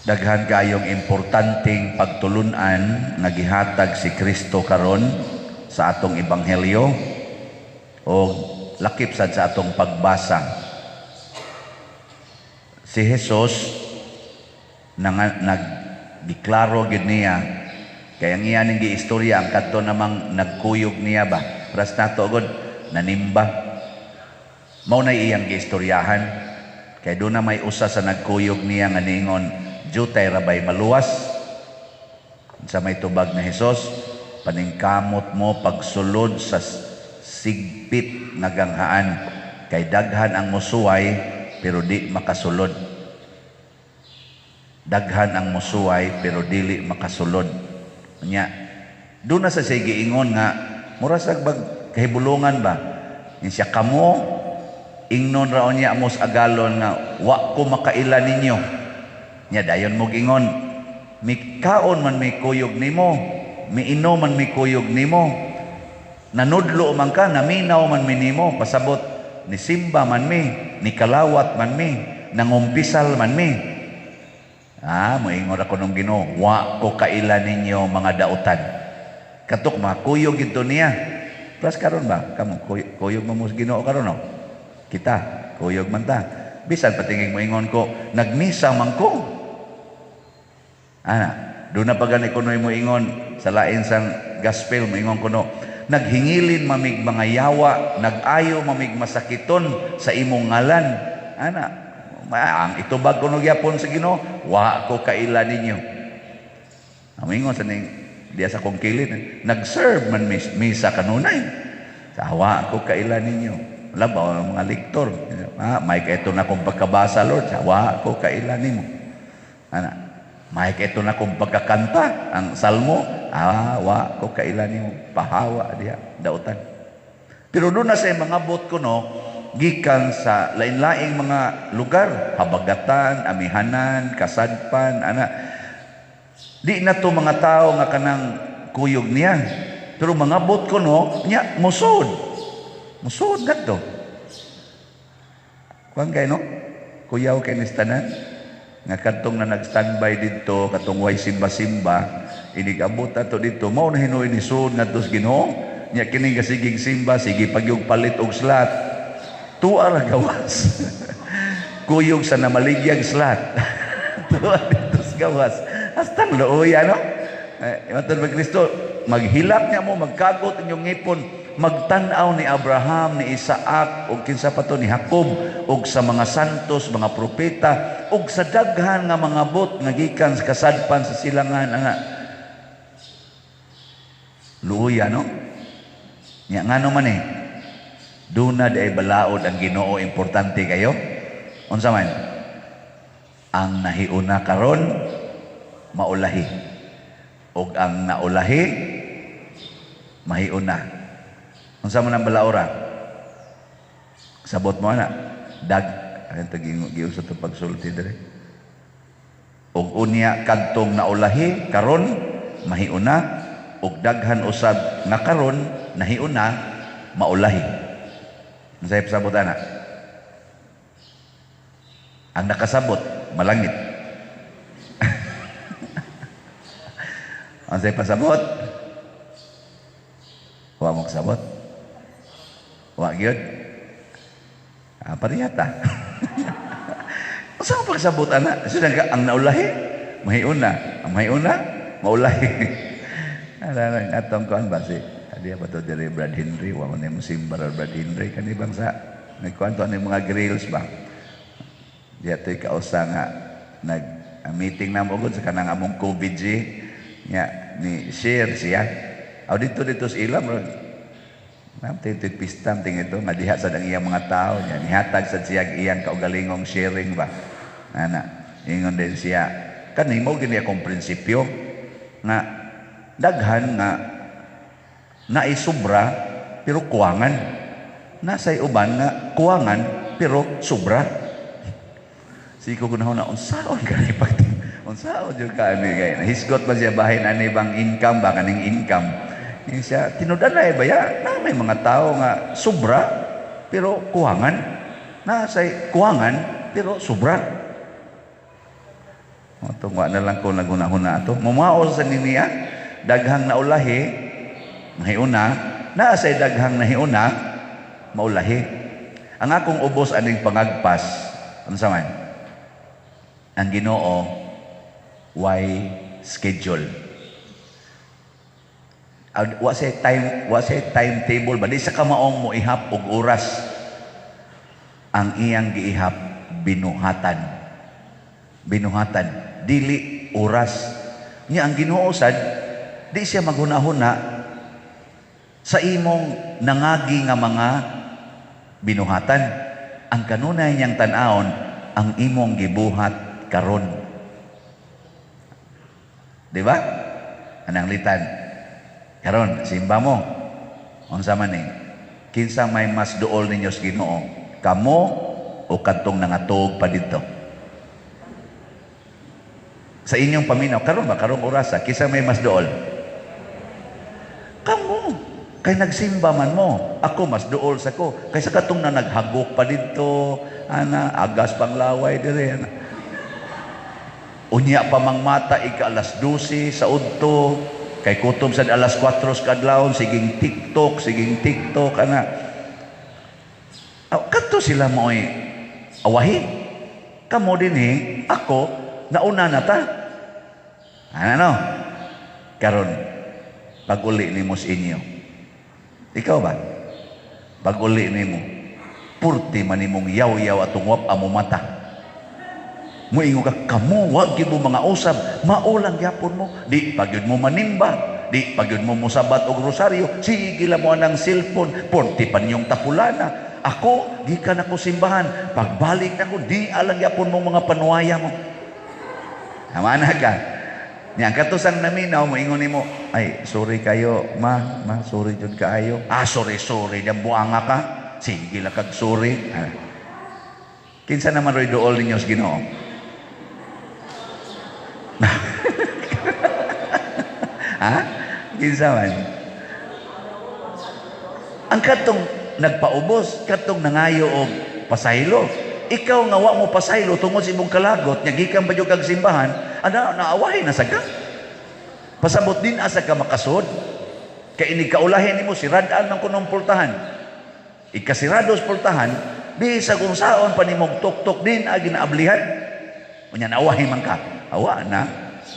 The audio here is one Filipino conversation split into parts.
Daghan kayong importanteng pagtulunan nga gihatag si Kristo karon sa atong ebanghelyo o lakip sad sa atong pagbasa. Si Jesus nagdiklaro gid niya kay ang iya ning giistorya ang kadto namang nagkuyog niya ba pras nato gud nanimba mao na iyang giistoryahan kay do na may usa sa nagkuyog niya nga ningon jutay rabay maluwas sa may tubag na Hesus paningkamot mo pagsulod sa sigpit nga ganghaan kay daghan ang musuway pero di makasulod. Daghan ang musuway pero dili makasulod. Nya, doon na sa siya giingon nga, mura sa kahibulungan ba? Yung siya kamo, ingnon raon niya amos agalon nga, wa ko makaila ninyo. Nya, dayon mo gingon, mikaon man may kuyog nimo, miino man may kuyog nimo, nanudlo man ka, naminaw man minimo, pasabot, ni simba man mi, ni kalawat man mi, nangumpisal man mi. Moingon ako nung Ginoo, wa ko kaila ninyo mga dautan. Katok makuyog ito niya. Plus karon ba? Kamu kuyog mo mo Ginoo karon no? Kita kuyog man ta. Bisan patingin mo ingon ko, nagmisa man ko. Doon na pagani kuno mo ingon sa lain sang gospel mo ingon kuno, naghingilin mamig mga yawa, nagayo mamig masakiton sa imong ngalan. Ang itubag ko nagyapon sa Ginoo, wa ko kaila ninyo. Amingon sa ning diya sa kong kilid, nag-serve man misa kanunay. Wa ko kaila ninyo. Wala ba mga lektor? May kaito na kong pagkabasa, Lord. Wa ko kaila nimo. May kaito na kong pagkakanta, ang salmo. Wa ko kaila nimo. Pahawa diya, dautan. Pero doon na sa mga bot ko no, gikan sa lain-laing mga lugar, habagatan, amihanan, kasadpan, di na to mga tao nga kanang kuyog niya. Pero mga bot ko no, niya, musod na to. Kuan kayo no? Kuyaw kayo nistanan, nga katong na nag-standby dito, katong way simba-simba, inigabot na to dito, mao na hinuin ni sud na to sa Ginoo, niya kining kasigig simba, sige pagyog palit og slat, tuwa ra gawas. Kuyog sa namaligyag slat. Tuwa dito sa gawas. Hasta looy, Imatod ba Kristo, maghilak niya mo, magkagot inyong ngipon, magtanaw ni Abraham, ni Isaac, o kinsa pa to ni Jacob, o sa mga santos, mga propeta, o sa daghan nga mga bot, nagikan sa kasadpan sa silangan, Luoy, Nya nga naman Duna di ay balaod ang Ginoo, importante kayo. Unsa man? Ang nahiuna karon maulahi. Og ang naulahi mahiuna. Unsa man ang balaora? Sabot mo na. Ayan taging sa to pagsulti dire. Og unya kadtong naulahi karon mahiuna og daghan usab nga karon nahiuna maulahi. Saya pasabot anak. Ang nakasabot malangit. Ang saya pasabot wa mo kasabot. Wa gyud. Pariyata. Usa pa kasabot anak. Sudah ang naulahi mahiuna. Ang mahiuna maulahi. Atong kuan ba si dia betul dari Brad Henry, wa man musim barar Brad Henry kan bangsa nagkuanto ani mga grills ba. Dia toy kausa nga nag meeting na mo gud sa kanang among COVID nya ni share siya. Aw dito sa ilam tintit pistam ting ito nga diha sa iyang mga tao nya nihatag sa siya iyang kaugalingong sharing ba. Ingon din siya kanimo gini akong prinsipyo nga daghan nga naisubra pero kuwangan. Nasay uban nga kuwangan pero sobra. Siko ko na unsaon gani pagting. Unsaon jud ka ani gay. Hisgot man siya bahin ani bang income ba kaning income. Siya tinudan na baya na may mga tao nga sobra pero kuwangan. Nasay kuwangan pero sobra. Tungwa na lang ko naguna-huna ato. Mumao sa niya, daghang naulahi, mahiuna, naasay daghang nahiuna, maulahi. Ang akong ubos aning pangagpas, ano sa man? Ang Ginoo, why schedule? Wa say timetable ba? Di sa kamaong mo ihap og oras. Ang iyang giihap, binuhatan. Binuhatan. Dili oras. Niya ang Ginoo sad, di siya maghuna-huna sa imong nangagi nga mga binuhatan. Ang kanunay niyang tan-aon, ang imong gibuhat karon. Di ba? Anang litan. Karon, simba mo. Unsa man ni? Kinsa may mas duol ninyo sa Ginoo? Kamo o kadtong nangatog pa dito? Sa inyong paminaw, karon ba karong orasa, kinsa may mas duol? Kamo. Kay nagsimba man mo. Ako mas duol sa ko. Kaysa katong na naghagok pa dito, ana agas pang laway dire ana. Unya pa mang mata ika alas 12 sa udto. Kay kutob sa alas 4 kadlawon, siging TikTok, ana. Kadto sila mo'y awahi. Kamo din ako, nauna na ta. Ano? Karon, pag-uli ni mo sa inyo. Ikaw ba? Pag-uli ni mo, purti man imong yaw-yaw atong wap amo mata. Muingo ka, kamo, wag mo mga usab, maulang yapon mo. Di, pagyod mo manimba. Di, pagyod mo musabat og rosaryo. Sige lang mo ng cellphone. Porti pa niyong tapulana. Ako, gikan ako simbahan. Pagbalik na ko, di alang yapon mo mga panuaya mo. Hamana ka. Yang katusang naminaw, moingon ni mo, ay, sorry kayo, ma, sorry jud kaayo. Sorry, dan buanga ka. Sige lang kag sorry. Kinsa naman roy dool ninyo sa Ginoo? Ha? Kinsa man? Ang katong nagpaubos, katong nangayo og pasaylo. Ikaw nga wa mo pasaylo tungod sa imong kalagot, nya gikan ba jud kag simbahan, naawahin na sagka. Pasabot din asa ka makasud. Kay ini kaulahin nimo siradaan man kunong pultahan. Ikasirados pultahan, di sa kung saon pa nimong tok-tok din agi naablihan. Unya naawahin man ka. Awa na,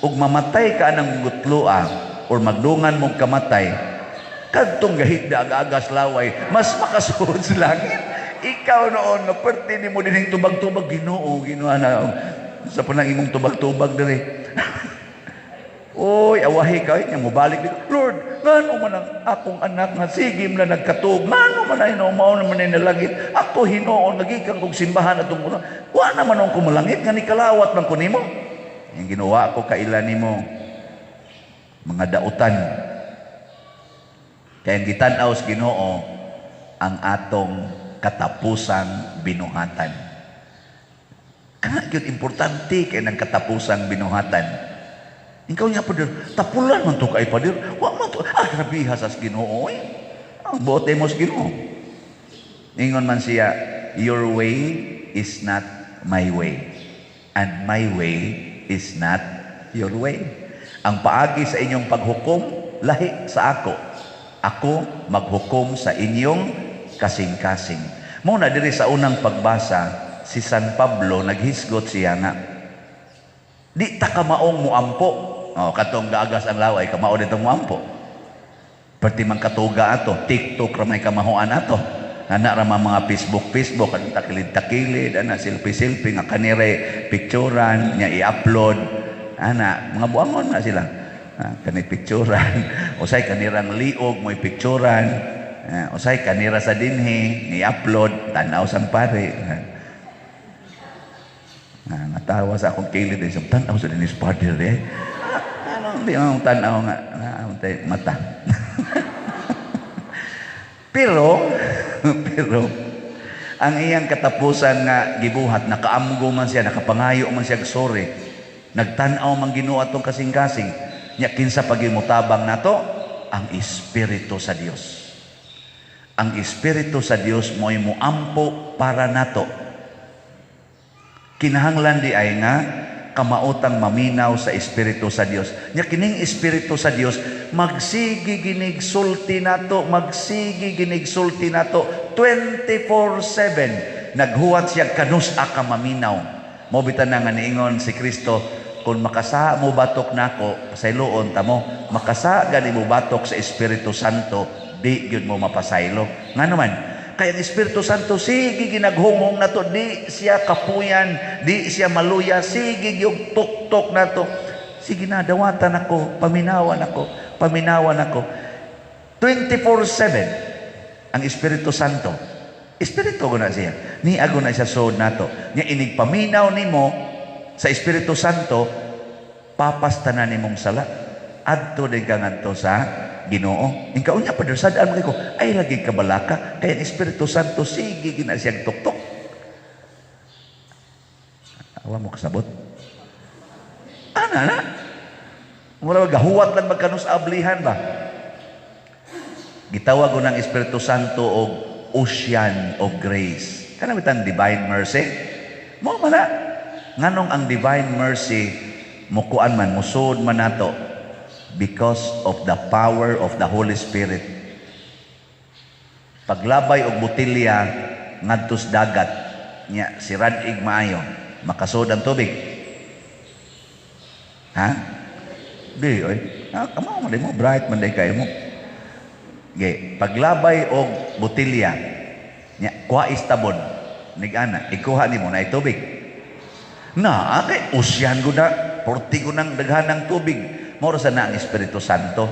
ug mamatay ka ng gutloa or magdungan mong kamatay, kadtong gahigda aga-agas laway, mas makasuod sa langit. Ikaw noon, naperti ni mo din tubag-tubag, Ginoo, na, sa panang imong tubag-tubag dali. Oy, awahi ka, niya mo balik dito. Lord, ngano man ang akong anak nga sigim na nagkatub, ngano man ay naumaw naman ay nalangit, ako hinoon, nagikang kong simbahan atong muna. Wa naman akong kumalangit, nga ni kalawat man ko nimo. Yung ginawa ko kailan nimo mga dautan. Kaya gitanaw sa Ginoo ang atong katapusang binuhatan. Kana gyud importante kay nang katapusang binuhatan. Ikaw niya padir, tapulan man to kay padir. Wa man to grabiha sa Ginoo. Ang bote mo sa Ginoo. Ingon man siya, your way is not my way, and my way is not your way. Ang paagi sa inyong paghukom, lahi sa ako. Ako maghukom sa inyong kasing-kasing. Muna diri sa unang pagbasa, si San Pablo naghisgot siya nga, di ta kamaong muampo. Katong gaagas ang laway, kamao dito muampo. Perti man katuga ato, TikTok ramay kamahuan ato. Ana ra mga Facebook, ang takilid-takilid, ana selfie nga kanire picturean nya i-upload. Ana mga buangon na sila. Kani picturean, usay kanirang liog mo i-picturean. Usay kanira sa dinhi ni-upload tanaw sang pare. Natawa sa akong kilid sa tanaw sa dinhi sa pare. Ano di ang tanaw nga mata. Pero ang iyang katapusan nga gibuhat, nakaamgo man siya, nakapangayo man siya sorry, nagtanaw man Ginoo atong kasing-kasing, nya kinsa pagimutabang nato ang Espiritu sa Dios. Ang Espiritu sa Dios mo'y muampo para nato. Kinahanglan di ay nga kamautang maminaw sa Espiritu sa Dios. Nya kining Espiritu sa Dios magsigi ginigsulti nato, magsigi ginigsulti nato 24/7. Naghuwat siya kanus-a ka maminaw. Mo bitan nga niingon si Kristo, kung makasa mo batok nako pasayloon ta mo, makasa gani mo batok sa Espiritu Santo, di gyud mo mapasaylo. Nga naman, kaya ang Espiritu Santo sige ginaghungong nato, di siya kapuyan, di siya maluya, sige gyud tuktok nato. Sige na, dawatan ako, paminawan ako, paminawan ako. 24/7 ang Espiritu Santo. Espiritu ko na siya. Ni ago na siya sod nato. Nya inig paminaw nimo sa Espiritu Santo, papastanan nimong sala. Adto din ka ngadto sa Ginoo. Ingkaw niya padersadaan mo ko, ay lagi kabalaka, kaya ang Espiritu Santo sige gina siyang tuktok. Awa mo kasabot. Ana na. Mula gahuwat lang magkanus ablihan ba? Gitawag ko ng Espiritu Santo og ocean of grace. Kanang bitang divine mercy. Mo mala. Nganong ang divine mercy mukuan man, musod man nato because of the power of the Holy Spirit. Paglabay og botilya ngadtos dagat nya si radig maayo, makasod ang tubig. Ha? Di oy. Kamo man mo bright man day kay mo. Okay, paglabay og botilya nya kuha istabon nig-ana ikuha nimo na tubig. Na kay ocean ko na, porti ko nang daghanang tubig. Moro sa na ang Espiritu Santo.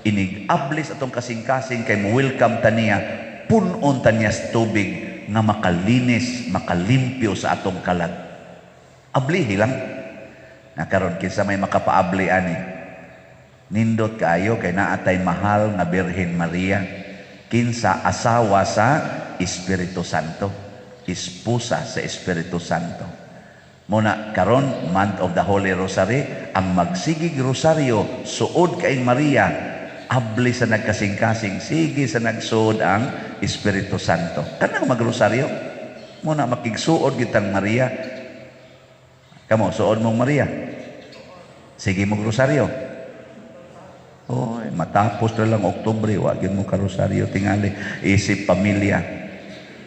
Inig-ablis atong kasing-kasing kay mo welcome taniya, punon taniya sa tubig nga makalinis, makalimpyo sa atong kalag. Ablihi lang. Nakaroon kinsa may makapaabli ani. Nindot kaayo kay naatay mahal nga Birhen Maria, kinsa asawa sa Espiritu Santo, esposa sa Espiritu Santo. Muna karon month of the Holy Rosary, ang magsigig rosaryo suod kay Maria, abli sa nagkasing-kasing, sige sa nagsuod ang Espiritu Santo. Kanang magrosaryo, muna makigsuod kitang Maria. Kamo suod mong Maria, sige mo rosaryo. Oy, matapos na lang Oktubre, wagin mo karosaryo tingali, isip pamilya,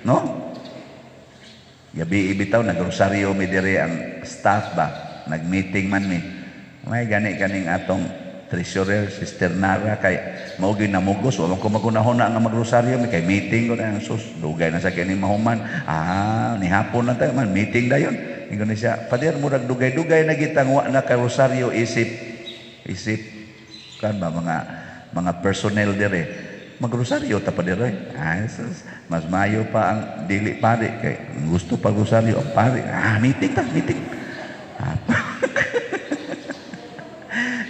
no? Gabi ibitaw nagrosaryo mi dire ang staff ba, nagmeeting man mi. May gani kaning atong treasurer Sister Nara kay mao gyud namugos, wala ko magunahon na nga magrosaryo mi kay meeting ko na sus, dugay na sa kini mahuman. Ni hapon lang tayo man meeting dayon. Ingon siya, "Pader murag dugay-dugay na gitang wa na ka rosaryo isip kan ba mga personnel dire." Magrosaryo ta pa dire. Mas mayo pa ang dili pare kay gusto pa rosaryo ang pare. Meeting.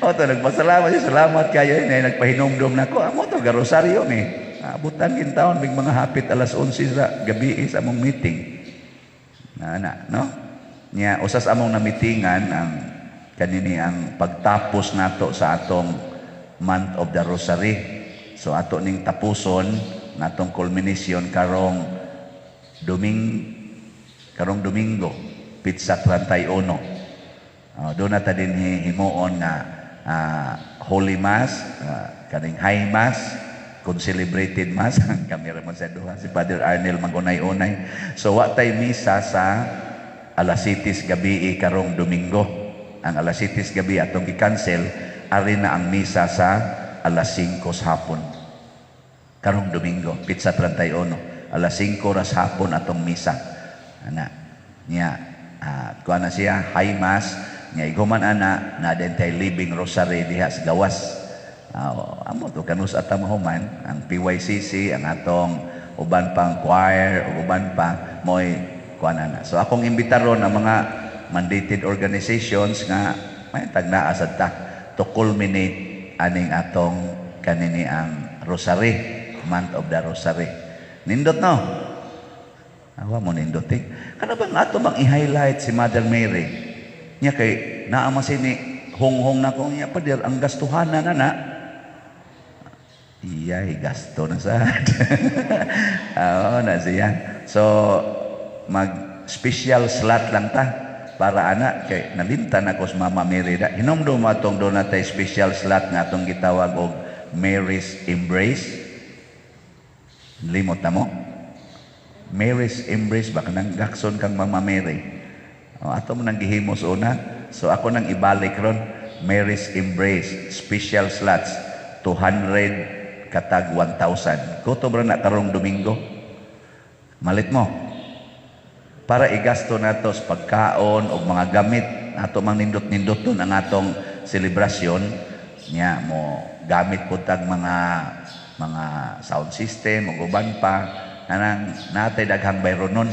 Oto nagpasalamat siya, salamat kayo na nagpahinomdom nako. Amo to rosaryo mi. Abutan kin taon big mga hapit alas 11 sa gabi sa among meeting. No? Nya usas among na meetingan ang kanini ang pagtapos nato sa atong month of the Rosary. So ato ning tapuson natong culmination karong Domingo, Pitsa 31. Doon na ta din himuon nga Holy Mass, kaning High Mass, kung celebrated Mass, ang kamera mo sa duha, si Father Arnel magunay-unay. So wa tay misa sa alas 7 gabi karong Domingo. Ang alas 7 gabi atong gi-cancel, ari na ang misa sa alas 5 sa hapon. Karong Domingo, Pitsa 31, alas 5 ras hapon atong misa. Ana, niya, kuha na siya, High Mass, niya iguman ana, na dentay Living Rosary diha sa gawas. Amo to, kanus at mahuman, ang PYCC, ang atong uban pang choir, o uban pa, mo'y kuha na. So akong imbitaron ang mga mandated organizations nga, may tagnaa ta, to culminate aning atong kanini ang Rosary, month of the Rosary. Nindot no? Awa mo nindot eh. Kana bang ato bang i-highlight si Mother Mary? Nya kay naama sini honghong na ko niya pader ang gastuhanan na. Iyay gasto na sad. Oo na siya. So mag special slot lang ta. para anak kay nalimtan ako sa Mama Mary da. Hinumdum mo atong doon natay special slot nga atong gitawag og Mary's Embrace. Limot na mo? Mary's Embrace, baka nang gakson kang Mama Mary. Ato mo nang gihimo sa una. So ako nang ibalik ron, Mary's Embrace, special slots, 200 katag 1,000. Kuto ba na karong Domingo? Malit mo. Para igasto nato sa pagkaon o mga gamit, ato mang nindot-nindot doon ang atong selebrasyon, niya mo gamit po tag mga sound system o uban pa nanang natay daghang bayro nun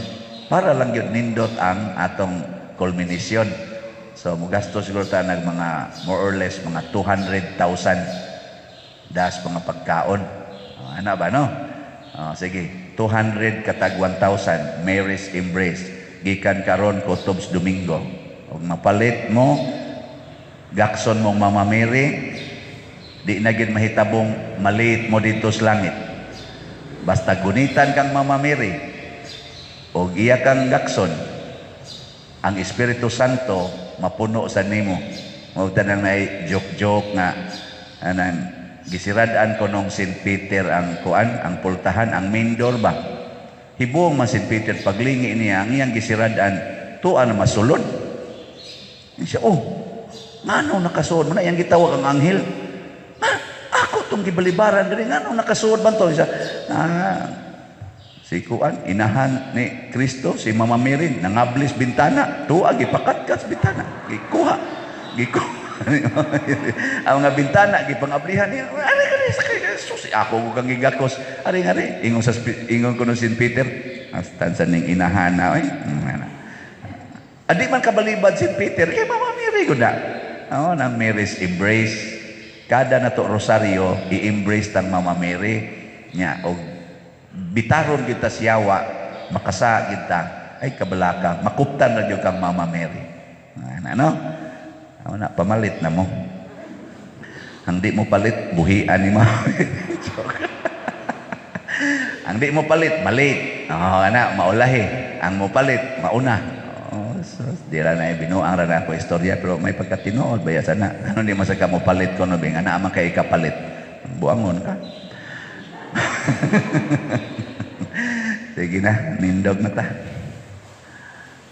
para lang yun nindot ang atong culmination. So mugasto siguro ta nag mga more or less mga 200,000 das mga pagkaon. Ano ba no? Sige, 200 katag 1,000 Mary's Embrace gikan karon Kutobs Domingo. Ug mapalit mo gakson mong Mama Mary, di na gid mahitabong maliit mo dito sa langit. Basta gunitan kang Mama Mary o iya kang gakson, ang Espiritu Santo mapuno sa nimo. Mao tanang nay joke-joke nga anan gisirad-an ko nung St. Peter ang kuan, ang pultahan, ang main door ba. Hibuong man St. Peter paglingi niya ang iyang gisirad-an tuan na masulod. Siya, ngano nakasulod mo na iyang gitawag ang anghel. Ako tong gibalibaran diri ngano nakasuod ba to? Siya, si kuan inahan ni Kristo si Mama Mary nangablis bintana, tuwa gipakatkas bintana, gikuha ang mga bintana gipangablihan niya. Ari kani susi ako kang gigakos. Ari ingon ko no St. Peter. Astan sa ning inahana oy. Adi man kabalibad St. Peter kay Mama Mary gud na. Nang Mary's Embrace. Kada nato rosaryo i-embrace tang Mama Mary nya og bitaron kita siyawa makasa kita ay kabalaka makuptan ra gyud kang Mama Mary. Ano? Na pamalit na mo. Ang di mo palit, buhian ni mo. Ang di mo palit, mali. Maulahi. Ang mo palit, mauna. So, di ra na binuang ra na ako istorya, pero may pagkatinood, baya sana. Ano di masaka mo palit ko, no, nga na amang kay ikapalit. Buangon ka. Sige na, nindog na ta.